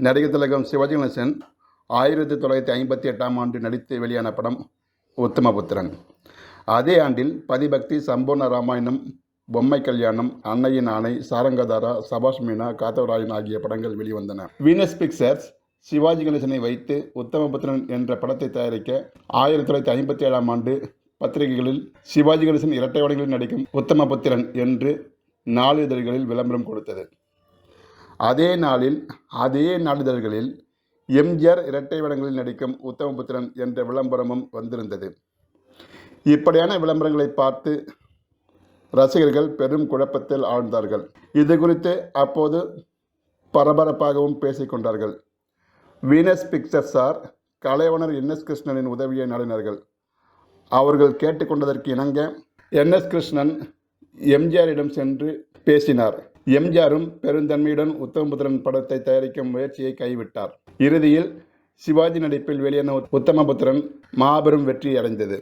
நடிகர் திலகம் சிவாஜி கணேசன் 1958ஆம் ஆண்டு நடித்து வெளியான படம் உத்தமபுத்திரன். அதே ஆண்டில் பதிபக்தி, சம்பூர்ண ராமாயணம், பொம்மை கல்யாணம், அன்னையின் ஆணை, சாரங்கதாரா, சபாஷ் மீனா, காத்தவராயன் ஆகிய படங்கள் வெளிவந்தன. வீனஸ் பிக்சர்ஸ் சிவாஜி கணேசனை வைத்து உத்தமபுத்திரன் என்ற படத்தை தயாரிக்க 1957ஆம் ஆண்டு பத்திரிகைகளில் சிவாஜி கணேசன் இரட்டை வேடங்களில் நடிக்கும் உத்தமபுத்திரன் என்று நாளிதழ்களில் விளம்பரம் கொடுத்தது. அதே நாளிதழ்களில் எம்ஜிஆர் இரட்டை வேடங்களில் நடிக்கும் உத்தமபுத்திரன் என்ற விளம்பரமும் வந்திருந்தது. இப்படியான விளம்பரங்களை பார்த்து ரசிகர்கள் பெரும் குழப்பத்தில் ஆழ்ந்தார்கள். இது குறித்து அப்போது பரபரப்பாகவும் பேசிக்கொண்டார்கள். வீனஸ் பிக்சர்ஸார் கலைவாணர் என்.எஸ். கிருஷ்ணனின் உதவியை நாடினார்கள். அவர்கள் கேட்டுக்கொண்டதற்கு இணங்க என்.எஸ். கிருஷ்ணன் எம்ஜிஆரிடம் சென்று பேசினார். எம்ஜிஆரும் பெருந்தன்மையுடன் உத்தமபுத்திரன் படத்தை தயாரிக்கும் முயற்சியை கைவிட்டார். இறுதியில் சிவாஜி நடிப்பில் வெளியான உத்தமபுத்திரன் மாபெரும் வெற்றி அடைந்தது.